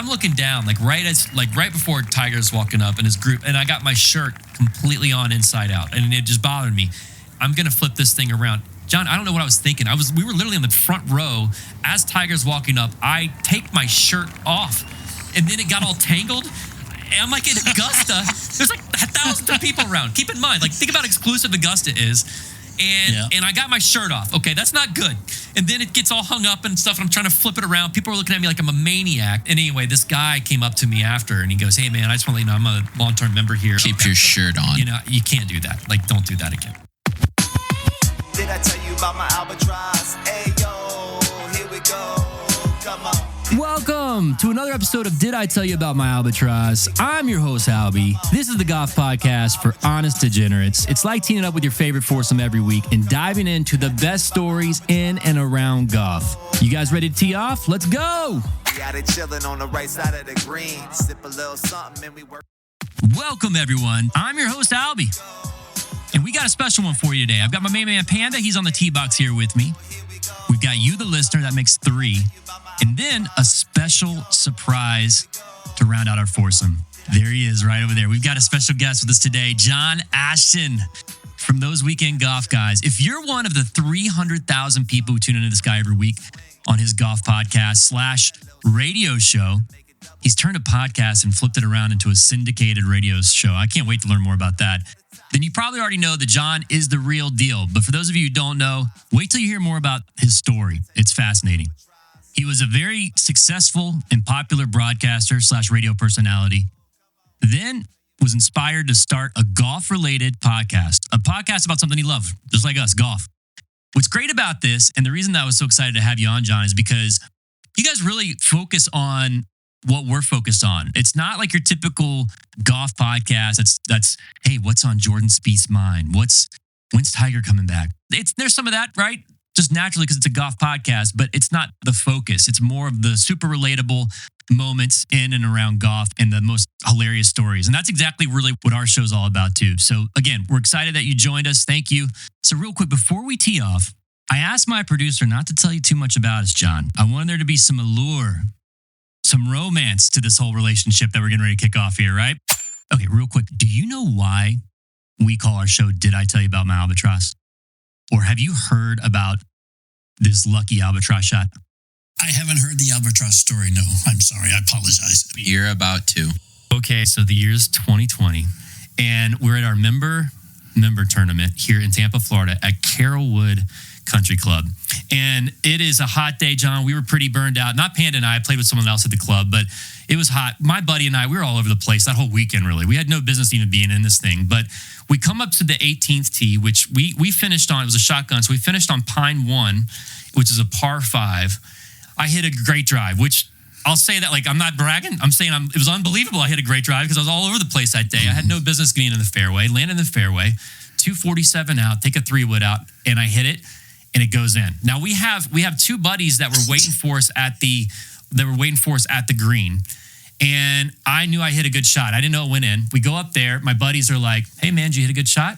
I'm looking down, right before Tiger's walking up in his group, and I got my shirt completely on inside out, and it just bothered me. I'm gonna flip this thing around. John, I don't know what I was thinking. We were literally on the front row as Tiger's walking up. I take my shirt off, and then it got all tangled. And I'm like in Augusta. There's like thousands of people around. Keep in mind, think about how exclusive Augusta is. And I got my shirt off. Okay, that's not good. And then it gets all hung up and stuff. And I'm trying to flip it around. People are looking at me like I'm a maniac. And anyway, this guy came up to me after and he goes, "Hey man, I just want to let you know I'm a long-term member here. Keep your shirt on. You know, you can't do that. Don't do that again." Did I tell you about my Albatross? Hey yo, here we go. Come on. Welcome to another episode of Did I Tell You About My Albatross? I'm your host, Albi. This is the golf podcast for honest degenerates. It's like teaming up with your favorite foursome every week and diving into the best stories in and around golf. You guys ready to tee off? Let's go! We out here chilling on the right side of the green. Sip a little something and we work. Welcome, everyone. I'm your host, Albi. And we got a special one for you today. I've got my main man, Panda. He's on the tee box here with me. We've got you, the listener. That makes three. And then a special surprise to round out our foursome. There he is right over there. We've got a special guest with us today, John Ashton from Those Weekend Golf Guys. If you're one of the 300,000 people who tune into this guy every week on his golf podcast / radio show, he's turned a podcast and flipped it around into a syndicated radio show. I can't wait to learn more about that. Then you probably already know that John is the real deal. But for those of you who don't know, wait till you hear more about his story. It's fascinating. He was a very successful and popular broadcaster / radio personality. Then was inspired to start a golf-related podcast, a podcast about something he loved, just like us, golf. What's great about this, and the reason that I was so excited to have you on, John, is because you guys really focus on what we're focused on. It's not like your typical golf podcast. That's hey, what's on Jordan Spieth's mind? When's Tiger coming back? There's some of that, right? Just naturally because it's a golf podcast, but it's not the focus. It's more of the super relatable moments in and around golf and the most hilarious stories. And that's exactly really what our show's all about too. So again, we're excited that you joined us. Thank you. So real quick, before we tee off, I asked my producer not to tell you too much about us, John. I wanted there to be some allure, some romance to this whole relationship that we're getting ready to kick off here, right? Okay, real quick. Do you know why we call our show Did I Tell You About My Albatross? Or have you heard about this lucky albatross shot? I haven't heard the albatross story, no. I'm sorry, I apologize. You're about to. Okay, so the year's 2020, and we're at our member tournament here in Tampa, Florida at Carrollwood Country Club. And it is a hot day, John. We were pretty burned out. Not Panda and I played with someone else at the club, but it was hot. My buddy and I, we were all over the place that whole weekend, really. We had no business even being in this thing. But we come up to the 18th tee, which we finished on. It was a shotgun. So we finished on Pine 1, which is a par 5. I hit a great drive, which I'll say that I'm not bragging. I'm saying it was unbelievable. I hit a great drive because I was all over the place that day. I had no business being in the fairway. Landed in the fairway, 247 out, take a 3-wood out, and I hit it. And it goes in. Now we have two buddies that were waiting for us at the green, and I knew I hit a good shot. I didn't know it went in. We go up there. My buddies are like, "Hey man, did you hit a good shot?"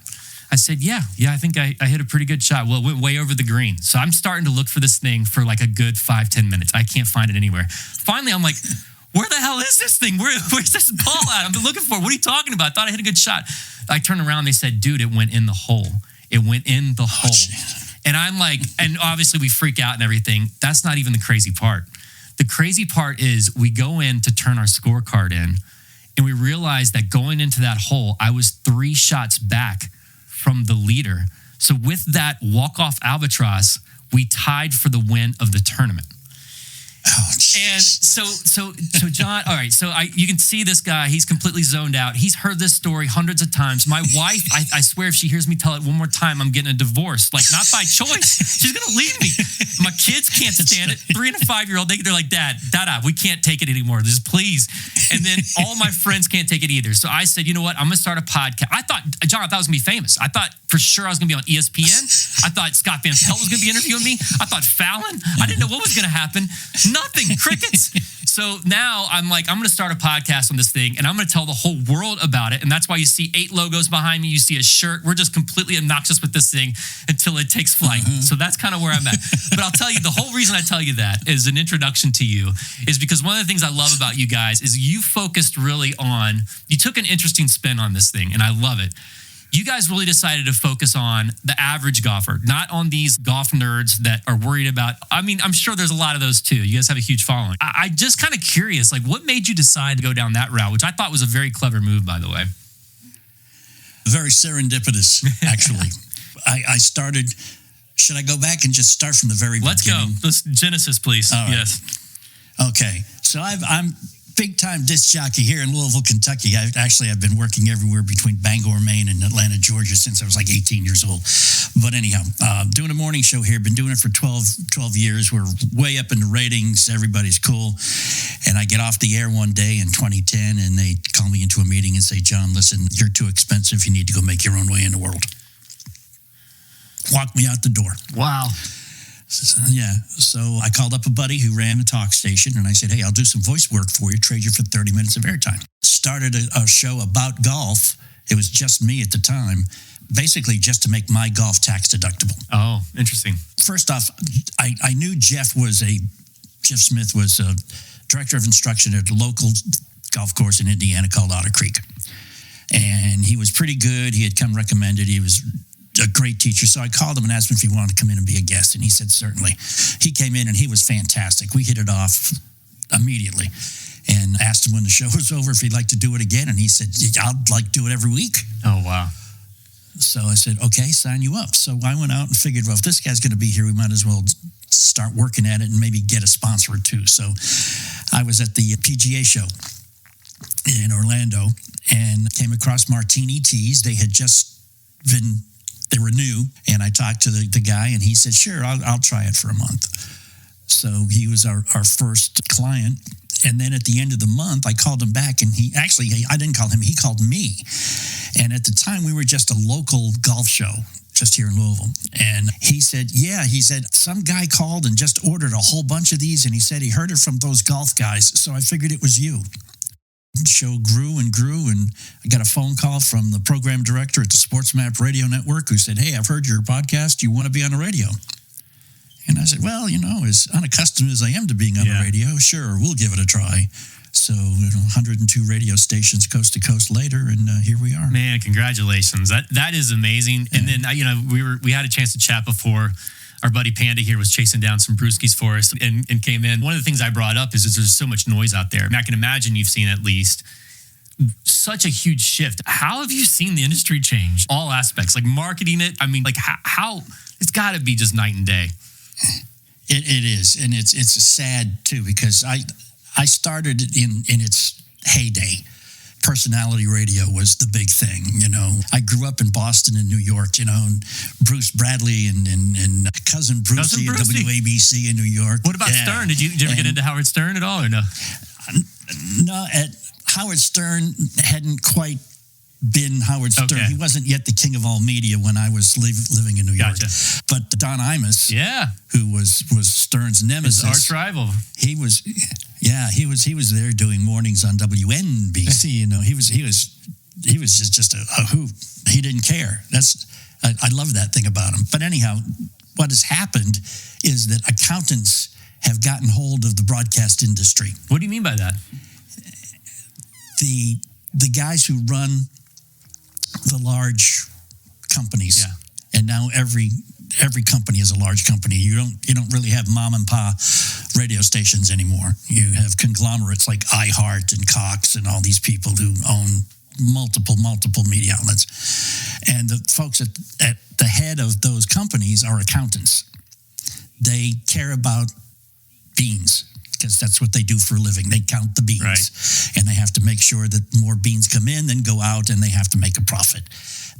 I said, "Yeah, I think I hit a pretty good shot." Well, it went way over the green. So I'm starting to look for this thing for like a good 5-10 minutes. I can't find it anywhere. Finally, I'm like, "Where the hell is this thing? Where's this ball at? I've been looking for it. What are you talking about? I thought I hit a good shot." I turned around. They said, "Dude, it went in the hole. It went in the hole." Geez. And I'm like, and obviously we freak out and everything. That's not even the crazy part. The crazy part is we go in to turn our scorecard in, and we realize that going into that hole, I was 3 shots back from the leader. So with that walk-off albatross, we tied for the win of the tournament. Oh, and so John, all right, so you can see this guy, he's completely zoned out. He's heard this story hundreds of times. My wife, I swear if she hears me tell it one more time, I'm getting a divorce. Not by choice. She's going to leave me. My kids can't stand it. 3 and a 5-year-old, they're like, Dada, we can't take it anymore. Just please. And then all my friends can't take it either. So I said, you know what? I'm going to start a podcast. John, I thought I was going to be famous. I thought for sure I was going to be on ESPN. I thought Scott Van Pelt was going to be interviewing me. I thought Fallon. I didn't know what was going to happen. Nothing. Crickets. So now I'm like, I'm going to start a podcast on this thing and I'm going to tell the whole world about it. And that's why you see 8 logos behind me. You see a shirt. We're just completely obnoxious with this thing until it takes flight. So that's kind of where I'm at. But I'll tell you, the whole reason I tell you that is an introduction to you is because one of the things I love about you guys is you focused really on, you took an interesting spin on this thing and I love it. You guys really decided to focus on the average golfer, not on these golf nerds that are worried about. I mean, I'm sure there's a lot of those too. You guys have a huge following. I just kind of curious, like what made you decide to go down that route, which I thought was a very clever move, by the way. Very serendipitous, actually. I started, should I go back and just start from the very beginning? Let's go. Let's Genesis, please. All right. Yes. Okay. So I'm big-time disc jockey here in Louisville, Kentucky. I've been working everywhere between Bangor, Maine, and Atlanta, Georgia since I was like 18 years old. But anyhow, doing a morning show here. Been doing it for 12 years. We're way up in the ratings. Everybody's cool. And I get off the air one day in 2010, and they call me into a meeting and say, John, listen, you're too expensive. You need to go make your own way in the world. Walk me out the door. Wow. Yeah. So I called up a buddy who ran a talk station and I said, hey, I'll do some voice work for you, trade you for 30 minutes of airtime. Started a show about golf. It was just me at the time, basically just to make my golf tax deductible. Oh, interesting. First off, I knew Jeff Smith was a director of instruction at a local golf course in Indiana called Otter Creek. And he was pretty good. He had come recommended. He was a great teacher. So I called him and asked him if he wanted to come in and be a guest. And he said, certainly. He came in and he was fantastic. We hit it off immediately and asked him when the show was over if he'd like to do it again. And he said, I'd like to do it every week. Oh, wow. So I said, okay, sign you up. So I went out and figured, well, if this guy's going to be here, we might as well start working at it and maybe get a sponsor or two. So I was at the PGA show in Orlando and came across Martini Teas. They had just been, they were new. And I talked to the guy and he said, sure, I'll try it for a month. So he was our first client. And then at the end of the month, I called him back and I didn't call him, he called me. And at the time we were just a local golf show just here in Louisville. And he said, some guy called and just ordered a whole bunch of these. And he said he heard it from those golf guys. So I figured it was you. The show grew and grew. And I got a phone call from the program director at the SportsMap Radio Network who said, hey, I've heard your podcast. You want to be on the radio? And I said, well, as unaccustomed as I am to being on the radio, sure, we'll give it a try. So 102 radio stations coast to coast later, and here we are. Man, congratulations. That is amazing. Yeah. And then, we had a chance to chat before. Our buddy Panda here was chasing down some brewskis for us and came in. One of the things I brought up is there's so much noise out there. And I can imagine you've seen at least such a huge shift. How have you seen the industry change? All aspects, like marketing it. I mean, like how it's got to be just night and day. It is, and it's sad too because I started in its heyday. Personality radio was the big thing. I grew up in Boston and New York. And Bruce Bradley and cousin Brucey at WABC in New York. What about Stern? Did you ever get into Howard Stern at all or no? No, Howard Stern hadn't quite been Howard Stern. Okay. He wasn't yet the king of all media when I was living in New York. Gotcha. But Don Imus, who was Stern's nemesis, his arch rival, he was there doing mornings on WNBC. He was just a hoot. He didn't care. I love that thing about him. But anyhow, what has happened is that accountants have gotten hold of the broadcast industry. What do you mean by that? The guys who run the large companies, and now every company is a large company. You don't really have mom and pop radio stations anymore. You have conglomerates like iHeart and Cox and all these people who own multiple media outlets. And the folks at the head of those companies are accountants. They care about beans because that's what they do for a living. They count the beans. Right. And they have to make sure that more beans come in than go out, and they have to make a profit.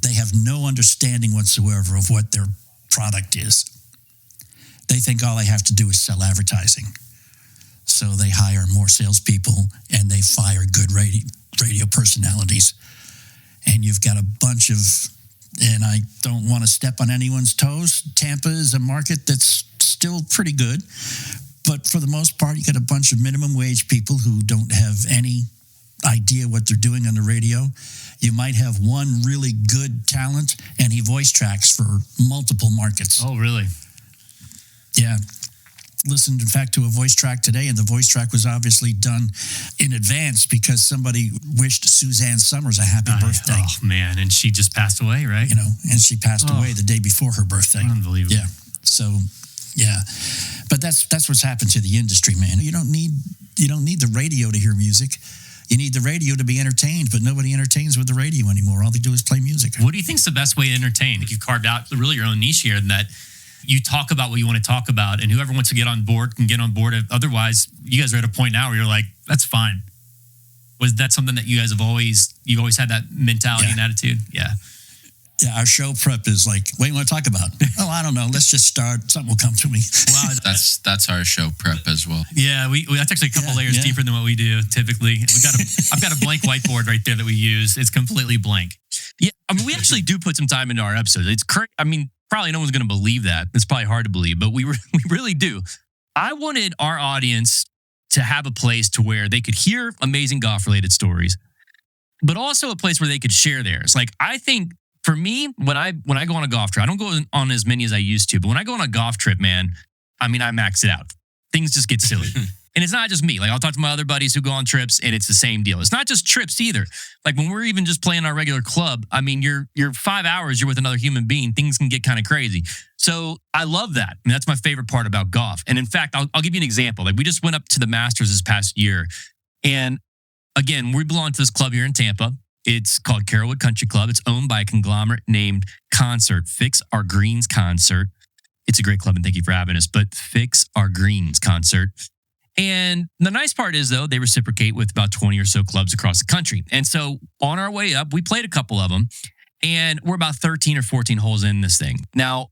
They have no understanding whatsoever of what their product is. They think all they have to do is sell advertising. So they hire more salespeople and they fire good radio personalities. And you've got a bunch of, and I don't want to step on anyone's toes, Tampa is a market that's still pretty good. But for the most part, you got a bunch of minimum wage people who don't have any idea what they're doing on the radio. You might have one really good talent, and he voice tracks for multiple markets. Oh, really? Yeah. Listened, in fact, to a voice track today, and the voice track was obviously done in advance because somebody wished Suzanne Summers a happy birthday. Oh, man. And she just passed away, right? You know, and she passed away the day before her birthday. Unbelievable. Yeah. So, yeah. But that's what's happened to the industry, man. You don't need the radio to hear music. You need the radio to be entertained, but nobody entertains with the radio anymore. All they do is play music. What do you think's the best way to entertain? You've carved out really your own niche here in that you talk about what you want to talk about, and whoever wants to get on board can get on board. Otherwise, you guys are at a point now where you're like, that's fine. Was that something that you guys you've always had that mentality and attitude? Yeah. Yeah, our show prep is like, what do you want to talk about? Oh, I don't know. Let's just start. Something will come to me. Wow. That's our show prep as well. Yeah, that's actually a couple layers deeper than what we do typically. I've got a blank whiteboard right there that we use. It's completely blank. Yeah, I mean, we actually do put some time into our episodes. It's correct. I mean, probably no one's going to believe that. It's probably hard to believe, but we really do. I wanted our audience to have a place to where they could hear amazing golf-related stories, but also a place where they could share theirs. Like, I think for me, when I go on a golf trip, I don't go on as many as I used to, but when I go on a golf trip, man, I mean, I max it out. Things just get silly. And it's not just me. Like, I'll talk to my other buddies who go on trips, and it's the same deal. It's not just trips either. Like, when we're even just playing our regular club, I mean, you're 5 hours, you're with another human being. Things can get kind of crazy. So I love that. I mean, that's my favorite part about golf. And in fact, I'll give you an example. Like, we just went up to the Masters this past year. And again, we belong to this club here in Tampa. It's called Carrollwood Country Club. It's owned by a conglomerate named Concert, Fix Our Greens Concert. It's a great club, and thank you for having us. But Fix Our Greens Concert. And the nice part is, though, they reciprocate with about 20 or so clubs across the country. And so on our way up, we played a couple of them, and we're about 13 or 14 holes in this thing. Now,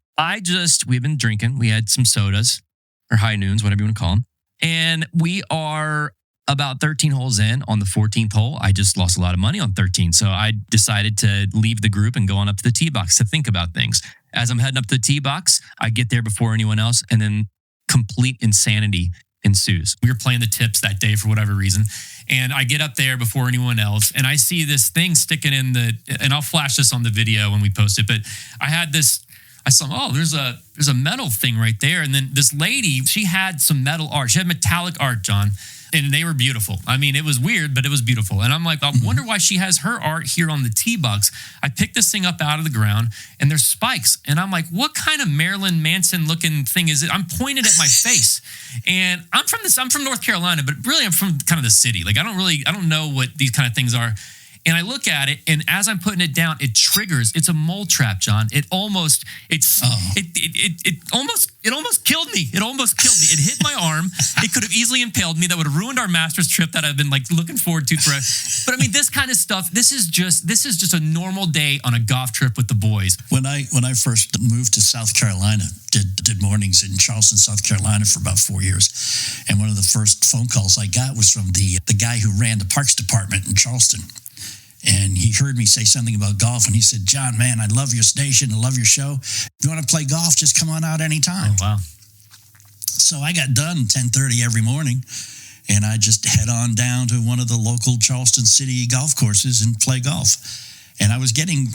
we've been drinking. We had some sodas or high noons, whatever you want to call them. And we are about 13 holes in. On the 14th hole, I just lost a lot of money on 13. So I decided to leave the group and go on up to the tee box to think about things. As I'm heading up to the tee box, I get there before anyone else, and then complete insanity ensues. We were playing the tips that day for whatever reason. And I get up there before anyone else, and I see this thing sticking in and I'll flash this on the video when we post it, but I saw, there's a metal thing right there. And then this lady, she had some metal art. She had metallic art, John. And they were beautiful. I mean, it was weird, but it was beautiful. And I'm like, I wonder why she has her art here on the tee box. I picked this thing up out of the ground, and there's spikes. And I'm like, what kind of Marilyn Manson looking thing is it? I'm pointed at my face. And I'm from North Carolina, but really I'm from kind of the city. Like, I don't know what these kind of things are. And I look at it, and as I'm putting it down, it triggers. It's a mole trap, John. It almost killed me. It almost killed me. It hit my arm. It could have easily impaled me. That would have ruined our Masters trip that I've been like looking forward to forever. But I mean, this kind of stuff. This is just a normal day on a golf trip with the boys. When I first moved to South Carolina, did mornings in Charleston, South Carolina for about 4 years, and one of the first phone calls I got was from the guy who ran the parks department in Charleston. And he heard me say something about golf, and he said, John, man, I love your station. I love your show. If you want to play golf, just come on out anytime. Oh, wow. So I got done 10:30 every morning, and I just head on down to one of the local Charleston City golf courses and play golf. And I was getting,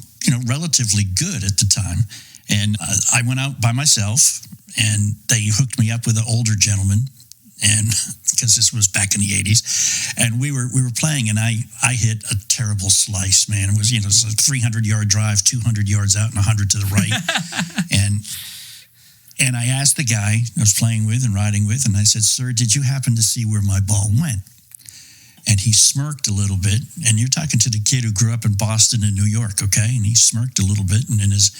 relatively good at the time. And I went out by myself, and they hooked me up with an older gentleman, and because this was back in the 80s, and we were playing, and I hit a terrible slice, man. It was it was a 300-yard drive, 200 yards out and 100 to the right. and I asked the guy I was playing with and riding with, and I said, sir, did you happen to see where my ball went? And he smirked a little bit, and you're talking to the kid who grew up in Boston and New York, okay? And he smirked a little bit, and in his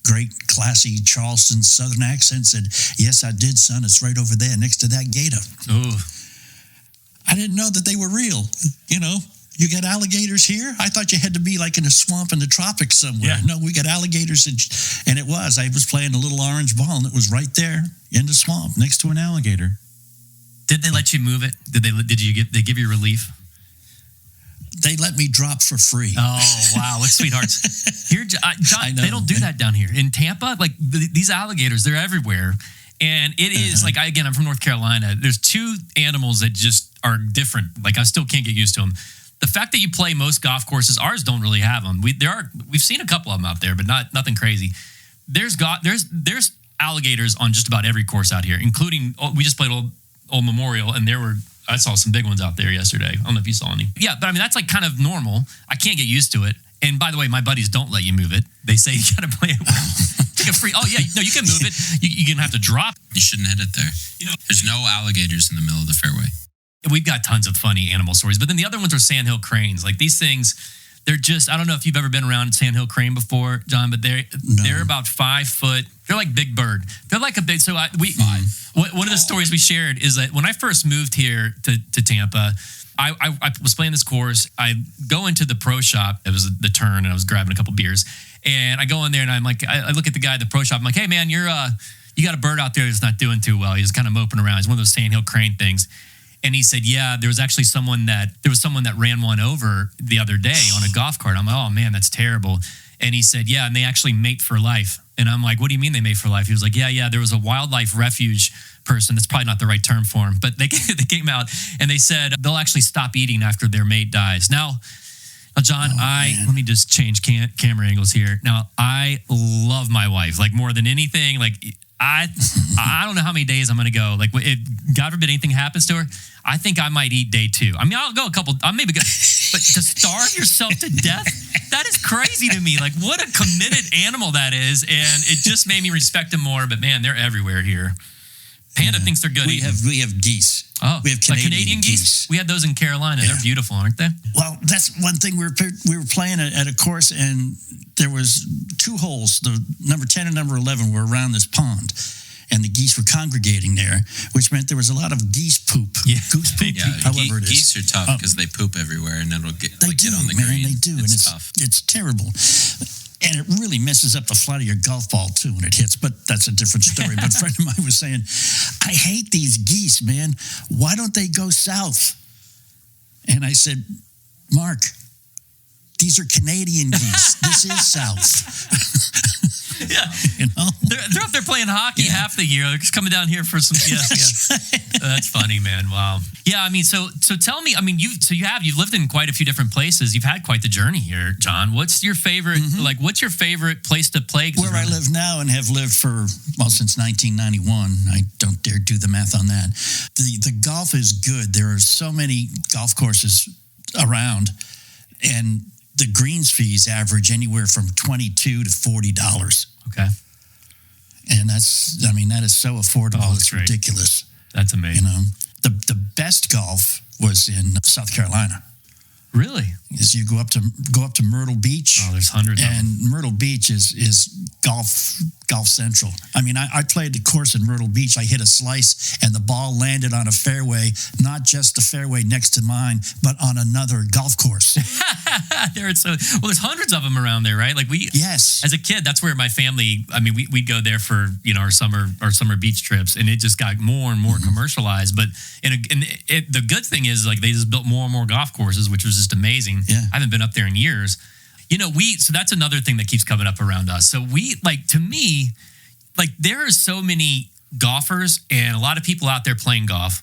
great, classy Charleston Southern accent said, yes, I did, son. It's right over there next to that gator. Oh. I didn't know that they were real. You got alligators here? I thought you had to be like in a swamp in the tropics somewhere. Yeah. No, we got alligators. And it was. I was playing a little orange ball, and it was right there in the swamp next to an alligator. Did they let you move it? Did they give you relief? They let me drop for free. Oh, wow. What sweethearts. Here, John, they don't do that down here. In Tampa, like these alligators, they're everywhere. And it is like, again, I'm from North Carolina. There's two animals that just are different. Like I still can't get used to them. The fact that you play most golf courses, ours don't really have them. We've seen a couple of them out there, but nothing crazy. There's alligators on just about every course out here, including we just played Old Memorial, and I saw some big ones out there yesterday. I don't know if you saw any. Yeah, but I mean that's like kind of normal. I can't get used to it. And by the way, my buddies don't let you move it. They say you got to play it. Take a free. Oh yeah, no, you can move it. You're gonna have to drop. You shouldn't hit it there. There's no alligators in the middle of the fairway. We've got tons of funny animal stories, but then the other ones are sandhill cranes. Like these things, they're just, I don't know if you've ever been around sandhill crane before, John, but they're about 5 foot. They're like Big Bird. They're like a big, one of the stories we shared is that when I first moved here to Tampa, I was playing this course. I go into the pro shop. It was the turn, and I was grabbing a couple beers. And I go in there, and I'm like, I look at the guy at the pro shop. I'm like, hey, man, you got a bird out there that's not doing too well. He's kind of moping around. It's one of those sandhill crane things. And he said, yeah, there was actually someone that ran one over the other day on a golf cart. I'm like, oh, man, that's terrible. And he said, yeah, and they actually mate for life. And I'm like, what do you mean they mate for life? He was like, yeah, there was a wildlife refuge person. That's probably not the right term for him. But they came out and they said they'll actually stop eating after their mate dies. Now, John, let me just change camera angles here. Now, I love my wife, like more than anything. Like I don't know how many days I'm going to go. Like if God forbid anything happens to her, I think I might eat day 2. I mean, I'll go a couple, I maybe go, but to starve yourself to death, that is crazy to me. Like what a committed animal that is. And it just made me respect them more, but man, they're everywhere here. Panda thinks they're good. We have geese. Oh, we have Canadian geese. We had those in Carolina. Yeah. They're beautiful, aren't they? Well, that's one thing. We were playing at a course, and there was 2 holes. The number 10 and number 11 were around this pond, and the geese were congregating there, which meant there was a lot of geese poop. Yeah. Goose poop. Yeah, however it is. Geese are tough because they poop everywhere, and it'll get they get do, on the man, green. They do, it's and tough. It's terrible. And it really messes up the flight of your golf ball, too, when it hits. But that's a different story. But a friend of mine was saying, I hate these geese, man. Why don't they go south? And I said, Mark, these are Canadian geese. This is south. Yeah. You know? They're up there playing hockey half the year. They're just coming down here for some. That's funny, man. Wow. Yeah, I mean, so tell me. I mean, you've lived in quite a few different places. You've had quite the journey here, John. What's your favorite? Like, what's your favorite place to play? Where I live now and have lived since 1991. I don't dare do the math on that. The golf is good. There are so many golf courses around, and the greens fees average anywhere from $22 to $40. Okay. And that is so affordable. It's great. Ridiculous. That's amazing. You know, the best golf was in South Carolina. Really? Is you go up to Myrtle Beach. Oh, there's hundreds. And Myrtle Beach is golf central. I mean, I played the course in Myrtle Beach. I hit a slice, and the ball landed on a fairway, not just the fairway next to mine, but on another golf course. There's hundreds of them around there, right? Like yes. As a kid, that's where my family. I mean, we'd go there for our summer beach trips, and it just got more and more commercialized. But the good thing is, like, they just built more and more golf courses, which was just amazing. Yeah. I haven't been up there in years. So that's another thing that keeps coming up around us. So to me, there are so many golfers and a lot of people out there playing golf.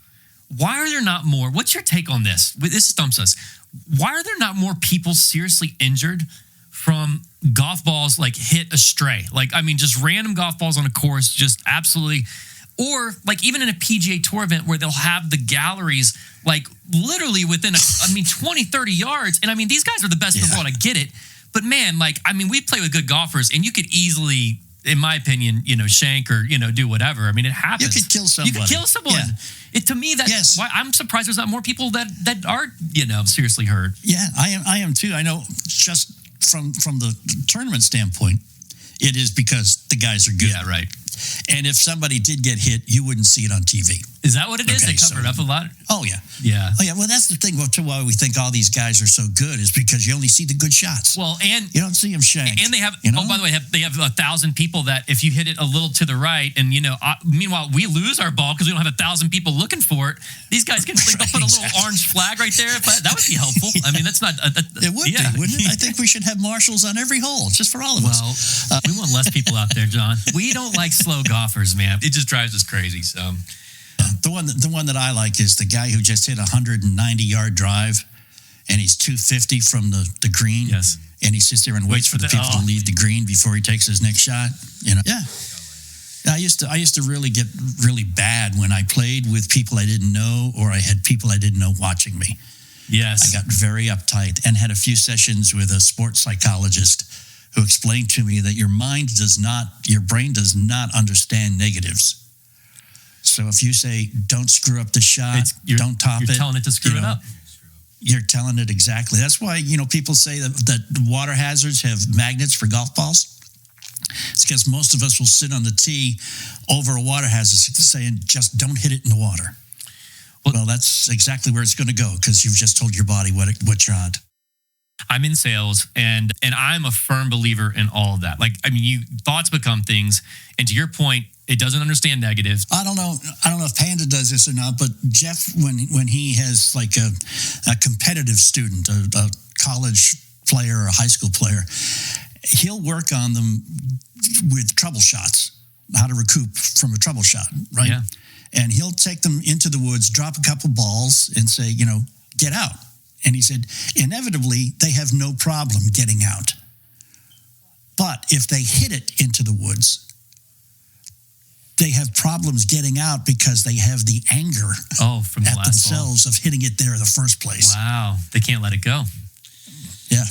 Why are there not more? What's your take on this? This stumps us. Why are there not more people seriously injured from golf balls hit astray? Just random golf balls on a course, just absolutely. Or even in a PGA Tour event where they'll have the galleries literally within 20, 30 yards. And these guys are the best in the world. I get it. But man, we play with good golfers, and you could easily, in my opinion, shank or, do whatever. It happens. You could kill somebody. You could kill someone. Yeah. To me, that's why I'm surprised there's not more people that are, seriously hurt. Yeah, I am too. I know just from the tournament standpoint, it is because the guys are good. Yeah, right. And if somebody did get hit, you wouldn't see it on TV. Is that what it is? Okay, They cover it up a lot? Oh, yeah. Yeah. Oh, yeah. Well, that's the thing why we think all these guys are so good is because you only see the good shots. Well, and you don't see them shanked. And they have, you know? oh, by the way, they have 1,000 people that if you hit it a little to the right, and, meanwhile, we lose our ball because we don't have 1,000 people looking for it. These guys can they'll put a little orange flag right there. But that would be helpful. I mean, that's not. It would be, wouldn't it? I think we should have marshals on every hole, just for all of us. Well, we want less people out there, John. We don't like slow golfers, man. It just drives us crazy. So. The one that I like is the guy who just hit a 190-yard drive, and he's 250 from the green. Yes. And he sits there and waits for the people to leave the green before he takes his next shot. Yeah. I used to really get really bad when I played with people I didn't know, or I had people I didn't know watching me. Yes. I got very uptight and had a few sessions with a sports psychologist who explained to me that your brain does not understand negatives. So if you say, don't screw up the shot, don't top it. You're telling it to screw it up. You're telling it exactly. That's why, people say that water hazards have magnets for golf balls. It's because most of us will sit on the tee over a water hazard saying, just don't hit it in the water. Well, that's exactly where it's going to go because you've just told your body what you're on. I'm in sales, and I'm a firm believer in all of that. Thoughts become things. And to your point, it doesn't understand negatives. I don't know if Panda does this or not, but Jeff, when he has like a competitive student, a college player or a high school player, he'll work on them with trouble shots, how to recoup from a trouble shot, right? Yeah. And he'll take them into the woods, drop a couple balls, and say, get out. And he said, inevitably, they have no problem getting out. But if they hit it into the woods, they have problems getting out because they have the anger from the at last themselves hole. of hitting it there in the first place. Wow. They can't let it go. Yeah.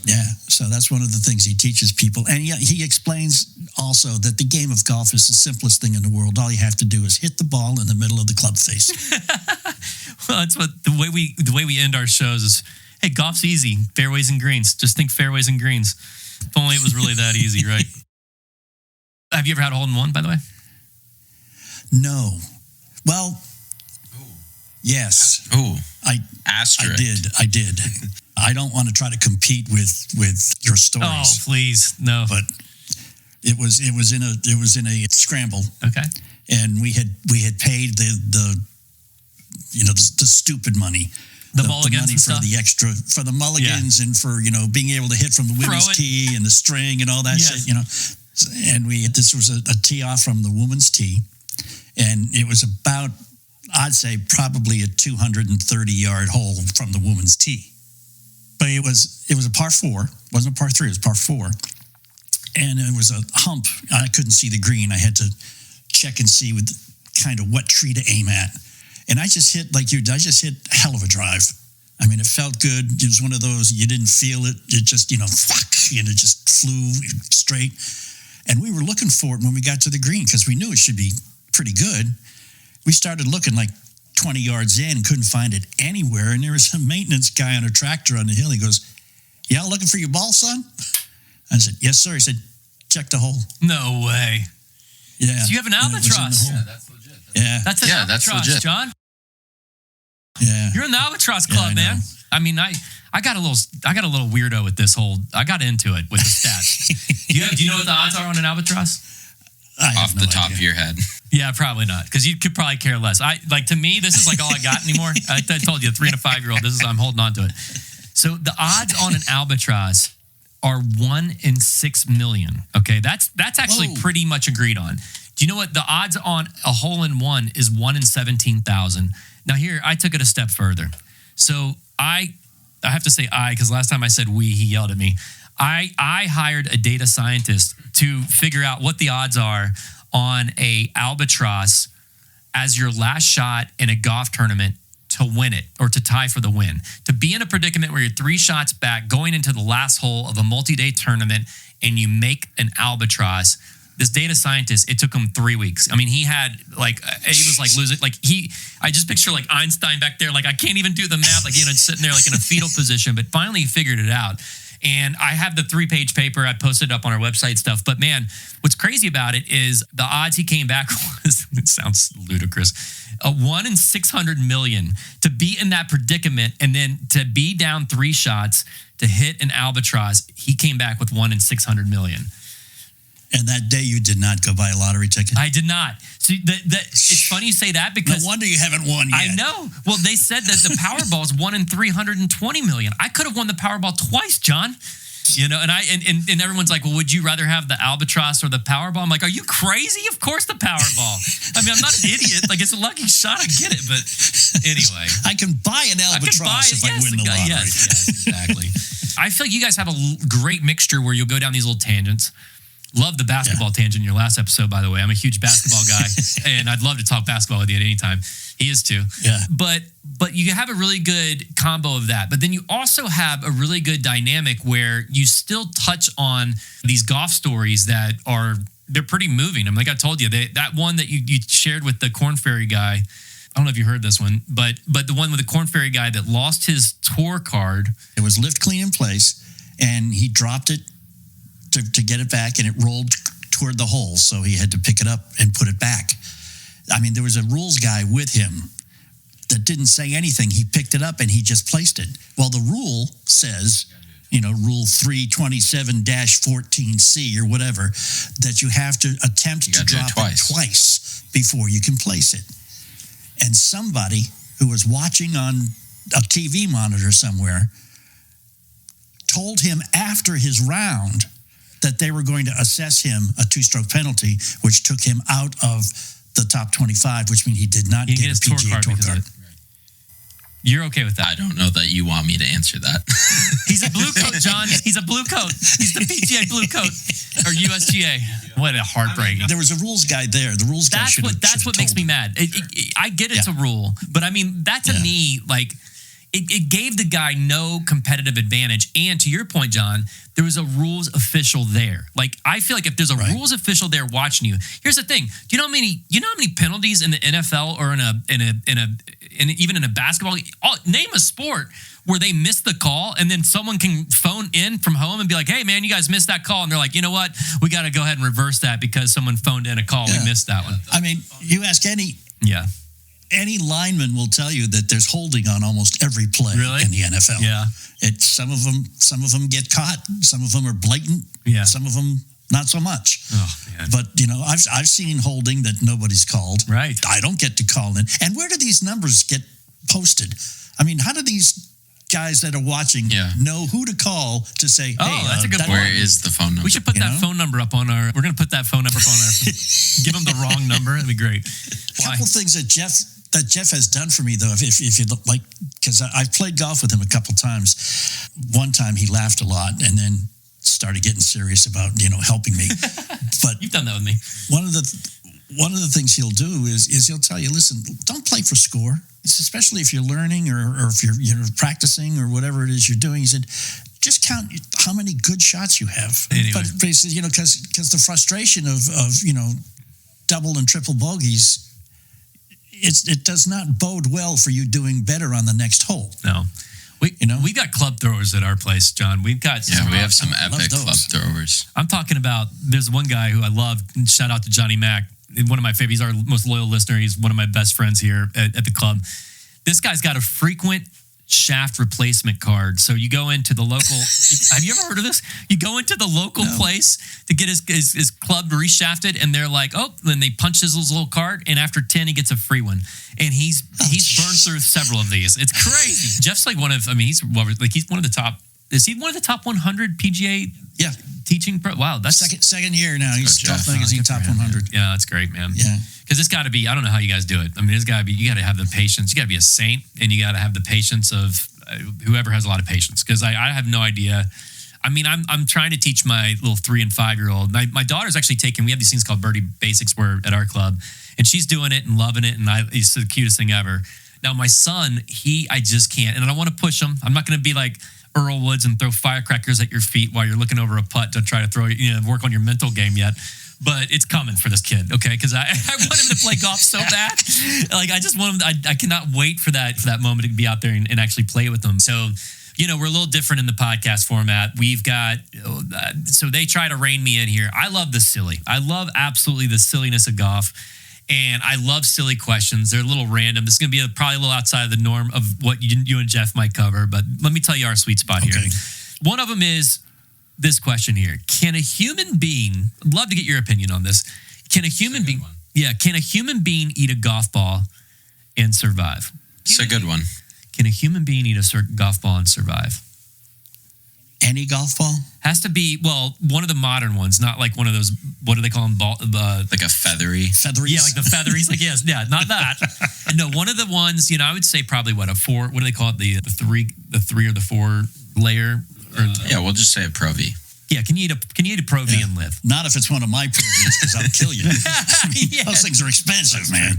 Yeah. So that's one of the things he teaches people. And he explains also that the game of golf is the simplest thing in the world. All you have to do is hit the ball in the middle of the club face. Well, that's what the way we end our shows is, hey, golf's easy. Fairways and greens. Just think fairways and greens. If only it was really that easy, right? Have you ever had a hole-in-one, by the way? No. Well, yes. Oh, I did. I don't want to try to compete with your stories. Oh, please, no. But it was in a scramble. Okay. And we had paid the stupid money. The mulligans money and for stuff? the extra, for the mulligans and for, being able to hit from the women's tee and the string and all that shit, And this was a tee off from the woman's tee. And it was about, I'd say, probably a 230-yard hole from the woman's tee. But it was a par 4. It wasn't a par 3. It was par 4. And it was a hump. I couldn't see the green. I had to check and see with kind of what tree to aim at. And I just hit, like you did, I just hit a hell of a drive. I mean, it felt good. It was one of those, you didn't feel it. It just, it just flew straight. And we were looking for it when we got to the green because we knew it should be pretty good. We started looking like 20 yards in and couldn't find it anywhere. And there was a maintenance guy on a tractor on the hill. He goes, "Yeah, looking for your ball, son?" I said, "Yes, sir." He said, "Check the hole." No way. Yeah. So you have an albatross. yeah, that's legit. That's an albatross, legit. John. Yeah. You're in the albatross club, man. I mean, I got a little weirdo with this whole. I got into it with the stats. Do you know what the odds are on an albatross? Off the top of your head. Yeah, probably not, because you could probably care less. To me, this is like all I got anymore. I told you, a 3 to 5 year old. I'm holding on to it. So the odds on an albatross are 1 in 6 million. Okay, that's actually pretty much agreed on. Do you know what the odds on a hole in one is? 1 in 17,000. Now here, I took it a step further. So I have to say because last time I said we, he yelled at me. I hired a data scientist to figure out what the odds are on a albatross as your last shot in a golf tournament to win it or to tie for the win. To be in a predicament where you're 3 shots back going into the last hole of a multi-day tournament and you make an albatross. This data scientist, it took him 3 weeks. I mean, he was losing. I just picture like Einstein back there. Like, I can't even do the math. Like, sitting there like in a fetal position. But finally, he figured it out. And I have the 3-page paper. I posted it up on our website stuff. But man, what's crazy about it is the odds he came back was, it sounds ludicrous, 1 in 600 million to be in that predicament and then to be down 3 shots to hit an albatross. He came back with 1 in 600 million. And that day you did not go buy a lottery ticket? I did not. So it's funny you say that because... No wonder you haven't won yet. I know. Well, they said that the Powerball is 1 in 320 million. I could have won the Powerball twice, John. You know, and everyone's like, well, would you rather have the Albatross or the Powerball? I'm like, are you crazy? Of course the Powerball. I mean, I'm not an idiot. Like, it's a lucky shot. I get it. But anyway. I can buy an Albatross if I win the lottery. Yes, exactly. I feel like you guys have a great mixture where you'll go down these little tangents. Love the basketball tangent in your last episode, by the way. I'm a huge basketball guy, and I'd love to talk basketball with you at any time. He is too. Yeah. But you have a really good combo of that. But then you also have a really good dynamic where you still touch on these golf stories that they're pretty moving. I mean, like I told you, that one that you shared with the Corn Ferry guy, I don't know if you heard this one, but the one with the Corn Ferry guy that lost his tour card. It was lift clean in place, and he dropped it to get it back, and it rolled toward the hole, so he had to pick it up and put it back. I mean, there was a rules guy with him that didn't say anything. He picked it up and he just placed it. Well, the rule says, Rule 327-14C or whatever, that you have to attempt to drop it twice before you can place it. And somebody who was watching on a TV monitor somewhere told him after his round that they were going to assess him a 2-stroke penalty, which took him out of the top 25, which means he did not get a PGA Tour card. You're okay with that? I don't know that you want me to answer that. He's a blue coat, John. He's a blue coat. He's the PGA blue coat or USGA. What a heartbreaking. There was a rules guy there. The rules guy should have That's what makes me mad. I get it's a rule, but I mean, that to me, like, it gave the guy no competitive advantage. And to your point, John, there was a rules official there. Like, I feel like if there's a rules official there watching you, here's the thing. Do you know how many penalties in the NFL or even in a basketball? Name a sport where they miss the call and then someone can phone in from home and be like, hey man, you guys missed that call. And they're like, you know what? We got to go ahead and reverse that because someone phoned in a call. We missed that one. I mean, you ask any lineman will tell you that there's holding on almost every play in the NFL. Yeah. Some of them get caught. Some of them are blatant. Yeah. Some of them not so much. Oh, man. But, I've seen holding that nobody's called. Right. I don't get to call in. And where do these numbers get posted? I mean, how do these guys that are watching know who to call to say, hey, that's a good point. Where is the phone number? We should put that phone number up on we're going to put that phone number up on our, give them the wrong number. That'd be great. A couple things that Jeff has done for me, though, if you look, like, because I've played golf with him a couple times. One time he laughed a lot and then started getting serious about, helping me. But you've done that with me. One of the things he'll do is he'll tell you, listen, don't play for score. It's especially if you're learning or if you're practicing or whatever it is you're doing. He said, just count how many good shots you have. Anyway. But he said, because the frustration of double and triple bogeys, it does not bode well for you doing better on the next hole. No. We got club throwers at our place, John. We've got we have some epic club throwers. I'm talking about, there's one guy who I love. Shout out to Johnny Mack. One of my favorite. He's our most loyal listener. He's one of my best friends here at the club. This guy's got a frequent shaft replacement card. So you go into the local. Have you ever heard of this? You go into the local place to get his club reshafted, and they're like, oh, then they punch his little card, and after 10, he gets a free one. And he's burned through several of these. It's crazy. Jeff's like he's one of the top. Is he one of the top 100 PGA? Yeah. Teaching pro. Wow, that's second year now. He's Golf Magazine top 100. Yeah, that's great, man. Yeah, because it's got to be. I don't know how you guys do it. I mean, you got to have the patience. You got to be a saint, and you got to have the patience of whoever has a lot of patience. Because I have no idea. I mean, I'm trying to teach my little 3 and 5 year old. My daughter's actually taking. We have these things called Birdie Basics at our club, and she's doing it and loving it, and it's the cutest thing ever. Now my son, I just can't, and I don't want to push him. I'm not going to be like Earl Woods and throw firecrackers at your feet while you're looking over a putt to try to work on your mental game yet. But it's coming for this kid, okay? Because I want him to play golf so bad. Like, I just want him. I cannot wait for that moment to be out there and actually play with him. So we're a little different in the podcast format. We've got, so they try to rein me in here. I love the silly. I love absolutely the silliness of golf. And I love silly questions. They're a little random. This is going to be probably a little outside of the norm of what you and Jeff might cover. But let me tell you our sweet spot here. One of them is this question here. Can a human being, I'd love to get your opinion on this. Can a human being eat a golf ball and survive? It's a good one. Can a human being eat a golf ball and survive? Any golf ball? Has to be, one of the modern ones, not like one of those, what do they call them? Like a feathery? Featheries? Yeah, like the featheries. Like, yes, yeah, not that. No, one of the ones, I would say probably a 4, what do they call it? The 3 or the 4 layer? Yeah, we'll just say a Pro V. Yeah, can you eat a Pro V and live? Not if it's one of my Pro Vs, because I'll kill you. Those things are expensive, man.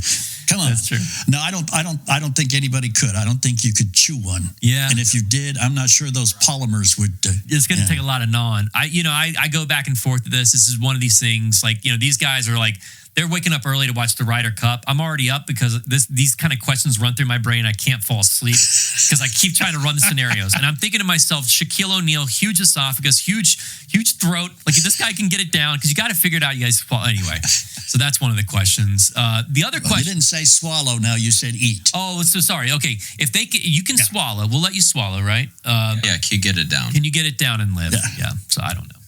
Come on. That's true. No, I don't think anybody could. I don't think you could chew one. Yeah. And if you did, I'm not sure those polymers would. It's going to take a lot of gnawing. I go back and forth to this. This is one of these things. Like, these guys are like, they're waking up early to watch the Ryder Cup. I'm already up because these kind of questions run through my brain. I can't fall asleep because I keep trying to run the scenarios. And I'm thinking to myself, Shaquille O'Neal, huge esophagus, huge throat. Like, if this guy can get it down, because you got to figure it out, you guys. Well, anyway, so that's one of the questions. The other question. You didn't say swallow now, you said eat. Oh, so sorry. Okay. If you can swallow, we'll let you swallow, right? Can you get it down? Can you get it down and live? Yeah. So I don't know.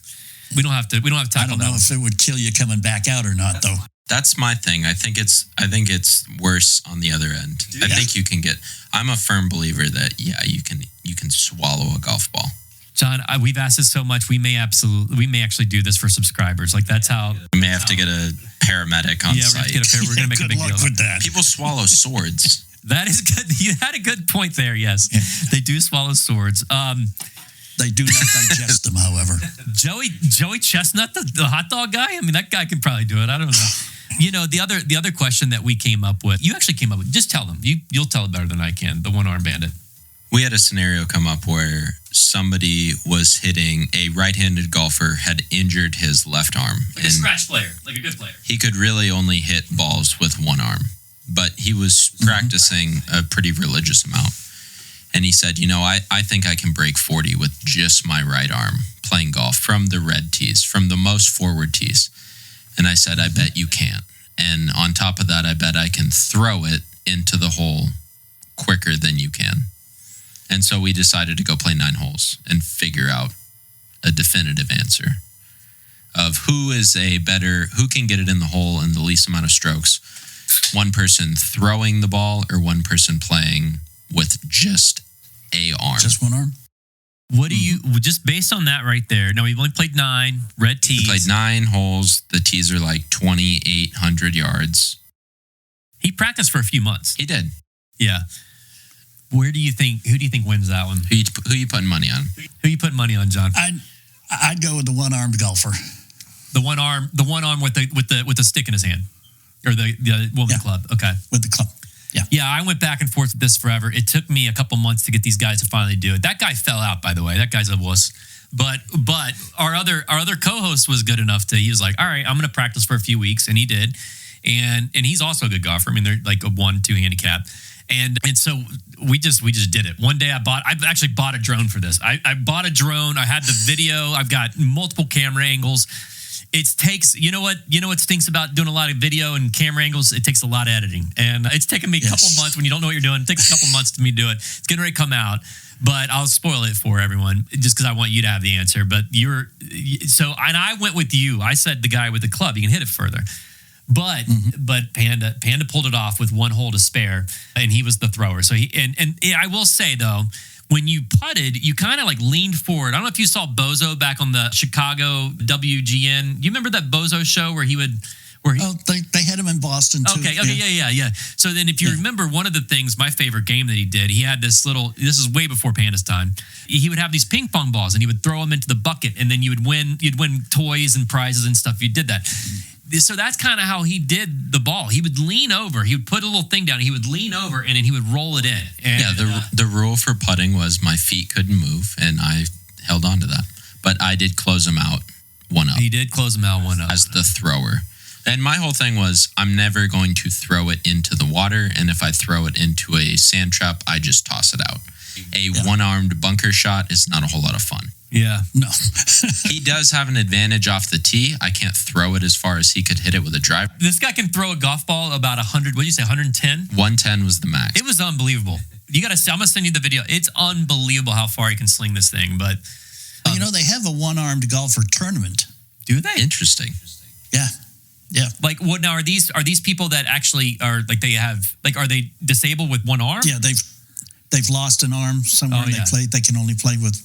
We don't have to tackle that. I don't know if it would kill you coming back out or not, though. That's my thing. I think it's worse on the other end. I think you can get. I'm a firm believer that you can swallow a golf ball. John, we've asked this so much. We may actually do this for subscribers. Like, that's how we may have to get a paramedic on site. We're going to make a big deal with that. People swallow swords. That is good. You had a good point there. Yes, they do swallow swords. They do not digest them, however. Joey Chestnut, the hot dog guy. I mean, that guy can probably do it. I don't know. The other question that we came up with, you actually came up with, just tell them. You'll tell it better than I can, the one-armed bandit. We had a scenario come up where somebody was hitting, a right-handed golfer had injured his left arm. Like a scratch player, like a good player. He could really only hit balls with one arm, but he was practicing a pretty religious amount. And he said, I think I can break 40 with just my right arm playing golf from the red tees, from the most forward tees. And I said, I bet you can't. And on top of that, I bet I can throw it into the hole quicker than you can. And so we decided to go play 9 holes and figure out a definitive answer of who can get it in the hole in the least amount of strokes. One person throwing the ball or one person playing with just a arm. Just one arm? What do you, just based on that right there, now we've only played 9 red tees. We played 9 holes. The tees are like 2,800 yards. He practiced for a few months. He did. Yeah. Who do you think wins that one? Who you putting money on? Who you putting money on, John? I'd go with the one-armed golfer. The one arm with the stick in his hand. Or the woman club. Okay. With the club. Yeah. Yeah, I went back and forth with this forever. It took me a couple months to get these guys to finally do it. That guy fell out, by the way. That guy's a wuss. But our other co-host was good enough he was like, all right, I'm going to practice for a few weeks, and he did. And he's also a good golfer. I mean, they're like a 1-2 handicap. And so we just did it. One day I've actually bought a drone for this. I bought a drone. I had the video. I've got multiple camera angles. It takes, you know what stinks about doing a lot of video and camera angles? It takes a lot of editing. And it's taken me a couple months when you don't know what you're doing. It takes a couple months to me to do it. It's getting ready to come out, but I'll spoil it for everyone just because I want you to have the answer. But and I went with you. I said the guy with the club, you can hit it further. But Panda pulled it off with 1 hole to spare, and he was the thrower. So I will say though, when you putted, you kind of like leaned forward. I don't know if you saw Bozo back on the Chicago WGN. You remember that Bozo show where he they had him in Boston too. Okay, yeah. So then if you remember, one of the things, my favorite game that he did, he had this is way before Panda's time. He would have these ping pong balls and he would throw them into the bucket, and then you'd win toys and prizes and stuff if you did that. So that's kind of how he did the ball. He would lean over. He would put a little thing down. He would lean over, and then he would roll it in. And, the rule for putting was my feet couldn't move, and I held on to that. But I did close them out 1-up. He did close them out 1-up. As the thrower. And my whole thing was, I'm never going to throw it into the water, and if I throw it into a sand trap, I just toss it out. A one-armed bunker shot is not a whole lot of fun. Yeah. No. He does have an advantage off the tee. I can't throw it as far as he could hit it with a driver. This guy can throw a golf ball about 100, what did you say, 110? 110 was the max. It was unbelievable. You got to, I'm going to send you the video. It's unbelievable how far he can sling this thing, but... You know, they have a one-armed golfer tournament. Do they? Interesting. Yeah. Yeah. Like, what now? Are these people that actually are like they have like are they disabled with one arm? Yeah, they've lost an arm somewhere. Oh, yeah. They can only play with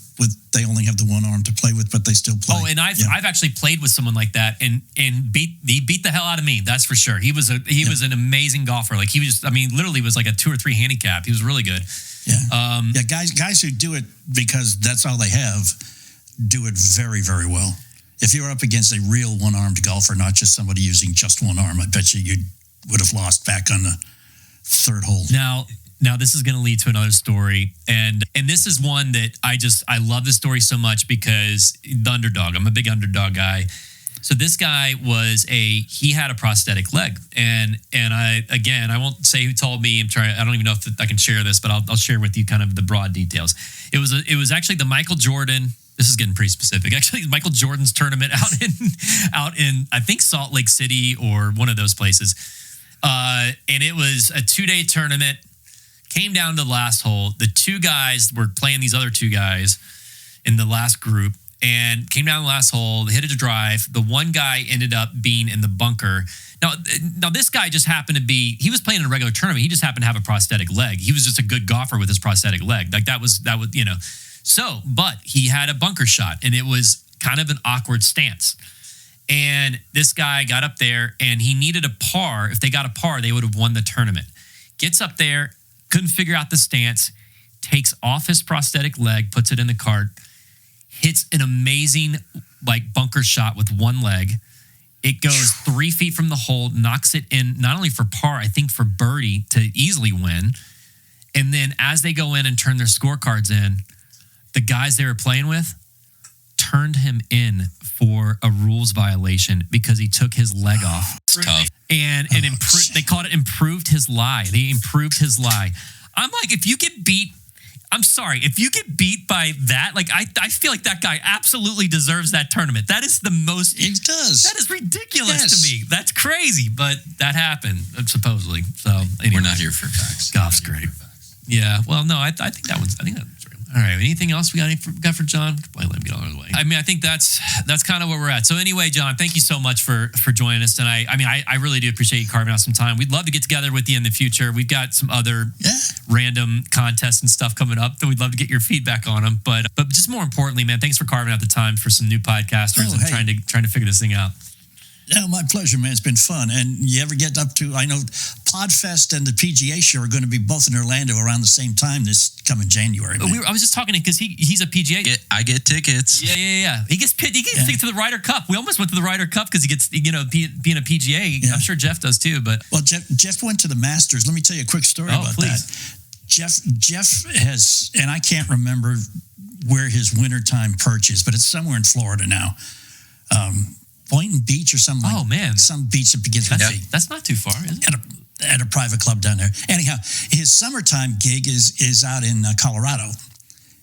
they only have the one arm to play with, but they still play. Oh, and I've actually played with someone like that, and he beat the hell out of me. That's for sure. He was an amazing golfer. Like he was, I mean, literally was like a 2 or 3 handicap. He was really good. Yeah. Guys who do it because that's all they have do it very, very well. If you were up against a real one-armed golfer, not just somebody using just one arm, I bet you would have lost back on the 3rd hole. Now this is going to lead to another story, and this is one that I love this story so much because the underdog. I'm a big underdog guy. So this guy he had a prosthetic leg, and I won't say who told me. I don't even know if I can share this, but I'll share with you kind of the broad details. It was actually the Michael Jordan. This is getting pretty specific. Actually, Michael Jordan's tournament out in I think Salt Lake City or one of those places, and it was a 2-day tournament. Came down to the last hole. The 2 guys were playing these other 2 guys in the last group, and came down the last hole. They hit it to drive. The one guy ended up being in the bunker. Now this guy just happened to be. He was playing in a regular tournament. He just happened to have a prosthetic leg. He was just a good golfer with his prosthetic leg. Like that was you know. So, but he had a bunker shot, and it was kind of an awkward stance. And this guy got up there, and he needed a par. If they got a par, they would have won the tournament. Gets up there, couldn't figure out the stance, takes off his prosthetic leg, puts it in the cart, hits an amazing bunker shot with one leg. It goes 3 feet from the hole, knocks it in, not only for par, I think for birdie to easily win. And then as they go in and turn their scorecards in, the guys they were playing with turned him in for a rules violation because he took his leg off. It's tough. And they called it improved his lie. They improved his lie. I'm like, if you get beat, I'm sorry. If you get beat by that, I feel like that guy absolutely deserves that tournament. That is the most. It does. That is ridiculous to me. That's crazy, but that happened supposedly. So anyway, we're not here for facts. Golf's great. Yeah. Well, no, I think that's real. All right. Anything else we got for John? Let him get on his way. I mean, I think that's kind of where we're at. So anyway, John, thank you so much for joining us tonight. I really do appreciate you carving out some time. We'd love to get together with you in the future. We've got some other random contests and stuff coming up that we'd love to get your feedback on them. But just more importantly, man, thanks for carving out the time for some new podcasters and trying to figure this thing out. Yeah, my pleasure, man. It's been fun. And you ever get up to, I know Podfest and the PGA show are going to be both in Orlando around the same time this coming January. I was just talking to him because he's a PGA. I get tickets. Yeah. He gets tickets to the Ryder Cup. We almost went to the Ryder Cup because he gets, being a PGA. Yeah. I'm sure Jeff does too. But well, Jeff went to the Masters. Let me tell you a quick story about that. Jeff has, and I can't remember where his wintertime perch is, but it's somewhere in Florida now. Boynton Beach or something some beach that begins with C. That's not too far, is it? At a private club down there. Anyhow, his summertime gig is out in Colorado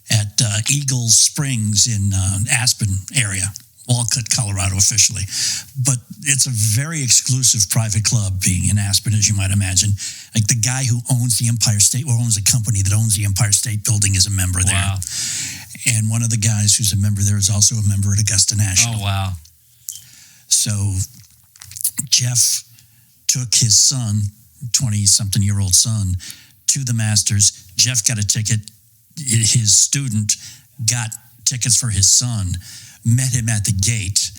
at Eagle Springs in Aspen area, Walcott, Colorado officially. But it's a very exclusive private club being in Aspen, as you might imagine. Like the guy who owns the Empire State, or owns a company that owns the Empire State Building is a member there. And one of the guys who's a member there is also a member at Augusta National. Oh, wow. So Jeff took his son, 20-something-year-old son, to the Masters. Jeff got a ticket. His student got tickets for his son, met him at the gate,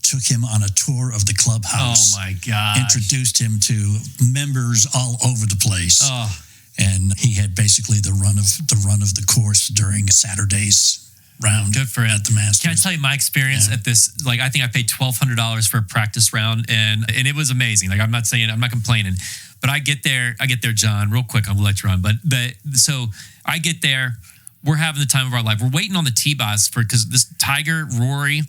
took him on a tour of the clubhouse. Oh, my God. Introduced him to members all over the place. Oh. And he had basically the run of the course during Saturday's round. Good for him. At the Masters. Can I tell you my experience at this? I think I paid $1,200 for a practice round, and it was amazing. I'm not complaining, but I get there, John, real quick. I'll let you run, but so I get there. We're having the time of our life. We're waiting on the tee box because this Tiger, Rory,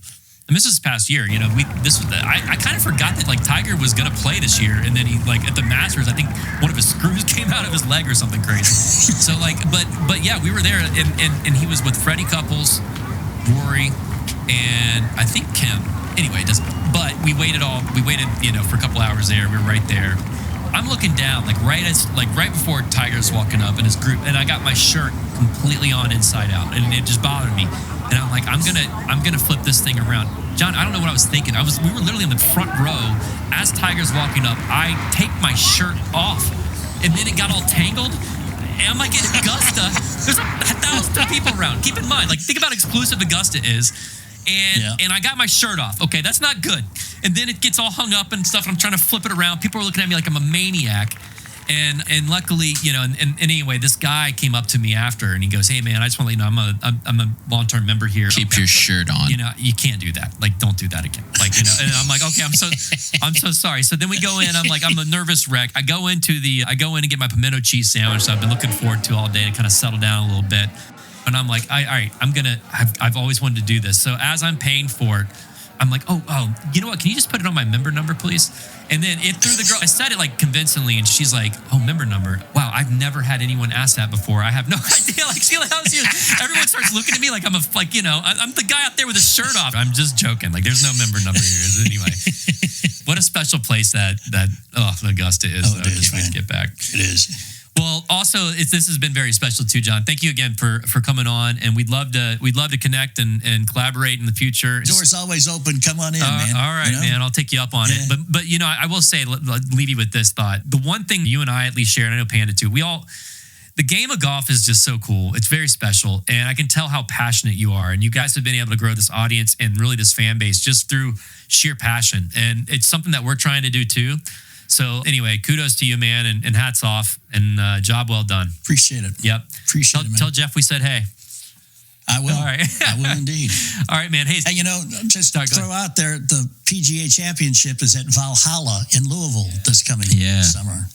And this was this past year, you know, I kind of forgot that like Tiger was going to play this year. And then he like at the Masters, I think one of his screws came out of his leg or something crazy. So like, but yeah, we were there and he was with Freddie Couples, Rory, and I think Kim. Anyway, but we waited, you know, for a couple hours there. We were right there. I'm looking down, like right before Tiger's walking up in his group, and I got my shirt completely on inside out, and it just bothered me. And I'm like, I'm gonna flip this thing around. John, I don't know what I was thinking. We were literally in the front row as Tiger's walking up. I take my shirt off, and then it got all tangled. And I'm like in Augusta. There's 1,000 people around. Keep in mind, like think about how exclusive Augusta is. And I got my shirt off. Okay, that's not good. And then it gets all hung up and stuff. And I'm trying to flip it around. People are looking at me like I'm a maniac. And luckily, you know, and anyway, this guy came up to me after and he goes, "Hey man, I just want to let you know I'm a long-term member here. Keep your shirt on. You know, you can't do that. Like, don't do that again. Like, you know." And I'm like, "Okay, I'm so sorry." So then we go in. I'm like, I'm a nervous wreck. I go in and get my pimento cheese sandwich that I've been looking forward to all day to kind of settle down a little bit. And I'm like, all right, I've always wanted to do this. So as I'm paying for it, I'm like, oh, you know what? Can you just put it on my member number, please? And then it threw the girl. I said it like convincingly, and she's like, "Oh, member number. Wow, I've never had anyone ask that before. I have no idea." Like, see how you? Everyone starts looking at me like I'm I'm the guy out there with his shirt off. I'm just joking. Like, there's no member number here. Anyway, what a special place that Augusta is. Oh, it is, I can't wait to get back. It is. Well, also, this has been very special too, John. Thank you again for coming on, and we'd love to connect and collaborate in the future. Door's always open. Come on in, man. All right, man. I'll take you up on it. But you know, I will say, leave you with this thought. The one thing you and I at least share, and I know Panda too. The game of golf is just so cool. It's very special, and I can tell how passionate you are. And you guys have been able to grow this audience and really this fan base just through sheer passion. And it's something that we're trying to do too. So anyway, kudos to you, man, and hats off, and job well done. Appreciate it. Yep. Appreciate it, man. Tell Jeff we said hey. I will. All right. I will indeed. All right, man. Hey, you know, just throw out there, the PGA Championship is at Valhalla in Louisville this coming summer.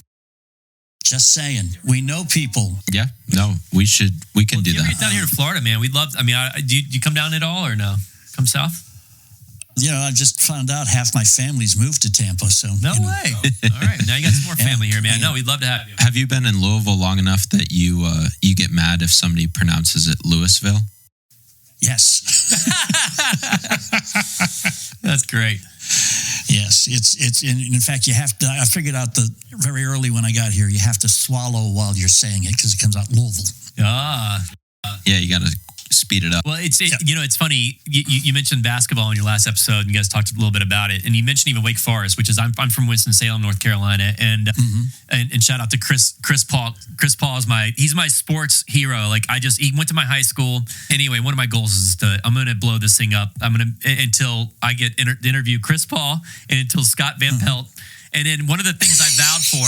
Just saying. We know people. Yeah. No, we can do that. Get down here to Florida, man. We'd love. I mean, do you come down at all or no? Come south? You know, I just found out half my family's moved to Tampa, so no way. All right, now you got some more family here, man. No, we'd love to have you. Have you been in Louisville long enough that you get mad if somebody pronounces it Louisville? Yes. That's great. Yes, it's in fact you have to. I figured out very early when I got here, you have to swallow while you're saying it because it comes out Louisville. Yeah, you got to speed it up. Well, you know, it's funny. You mentioned basketball in your last episode, and you guys talked a little bit about it. And you mentioned even Wake Forest, which is I'm from Winston-Salem, North Carolina, and shout out to Chris Paul. Chris Paul is he's my sports hero. Like he went to my high school. Anyway, one of my goals is I'm going to blow this thing up. Until I get to interview Chris Paul and until Scott Van Pelt. And then one of the things I vowed for,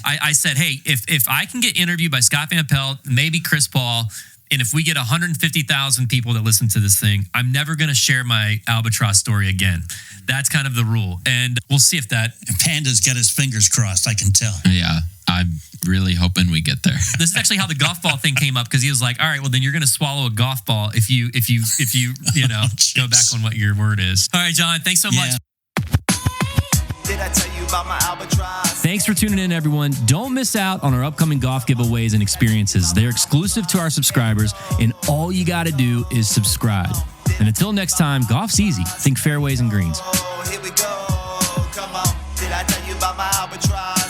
I said, hey, if I can get interviewed by Scott Van Pelt, maybe Chris Paul. And if we get 150,000 people that listen to this thing, I'm never going to share my Albatross story again. That's kind of the rule. And we'll see if that... And Panda's got his fingers crossed, I can tell. Yeah, I'm really hoping we get there. This is actually how the golf ball thing came up, because he was like, all right, well, then you're going to swallow a golf ball if you go back on what your word is. All right, John, thanks so much. Did I tell you about my Albatross? Thanks for tuning in, everyone. Don't miss out on our upcoming golf giveaways and experiences. They're exclusive to our subscribers, and all you got to do is subscribe. And until next time, golf's easy. Think fairways and greens. Oh, here we go. Come on. Did I tell you about my Albatross?